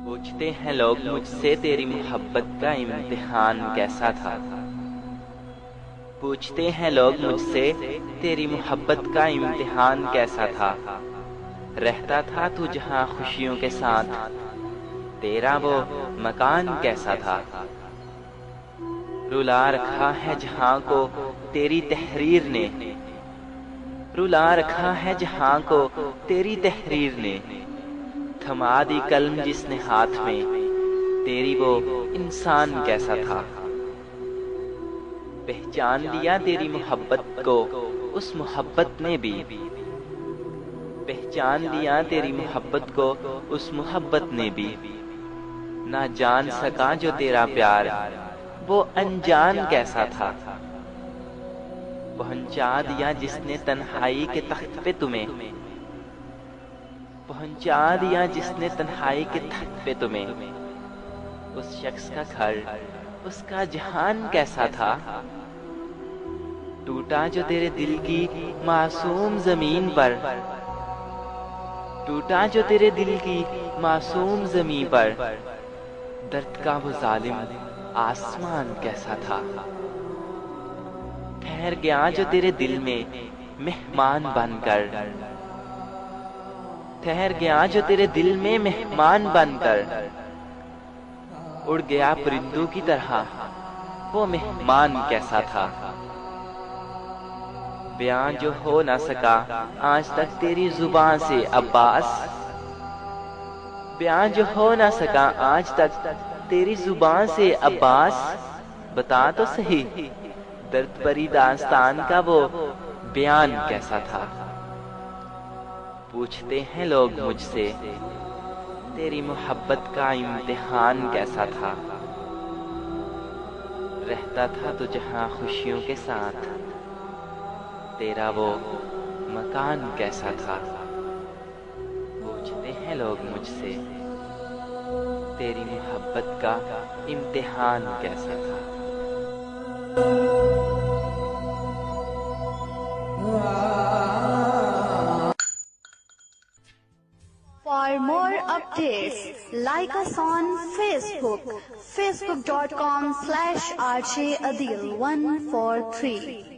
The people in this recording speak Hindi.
पूछते हैं लोग मुझसे तेरी मोहब्बत का इम्तिहान कैसा था। पूछते हैं लोग मुझसे तेरी मोहब्बत का इम्तिहान कैसा था। रहता था तू जहां खुशियों के साथ, तेरा वो मकान कैसा था। रुला रखा है जहां को तेरी तहरीर ने, रुला रखा है जहां को तेरी तहरीर ने। थमा दी कलम जिसने हाथ में, तेरी वो इंसान कैसा था। पहचान लिया तेरी मोहब्बत को उस मोहब्बत ने भी, पहचान लिया तेरी मोहब्बत को उस मोहब्बत ने भी। ना जान सका जो तेरा प्यार वो अनजान कैसा था। पहुंचा दिया जिसने तन्हाई के तख्त पे तुम्हें, पहुंचा दिया जिसने तन्हाई के तख्त पे तुम्हें। उस शख्स का घर उसका जहान कैसा था। टूटा जो तेरे दिल की मासूम जमीन पर, टूटा जो तेरे दिल की मासूम जमीन पर। दर्द का वो जालिम आसमान कैसा था। ठहर गया जो तेरे दिल में मेहमान बनकर, ठहर गया जो तेरे दिल में मेहमान बनकर। उड़ गया परिंदों की तरह वो मेहमान कैसा था। बयान जो हो ना सका आज तक तेरी जुबान से अब्बास, बयान जो हो ना सका आज तक तेरी जुबान से अब्बास। बता तो सही दर्द भरी दास्तान का वो बयान कैसा था। पूछते हैं लोग मुझसे तेरी मोहब्बत का इम्तिहान कैसा था। रहता था तो जहां खुशियों के साथ, तेरा वो मकान कैसा था। पूछते हैं लोग मुझसे तेरी मोहब्बत का इम्तिहान कैसा था। For more updates, like us on Facebook, facebook.com/RJAdil143.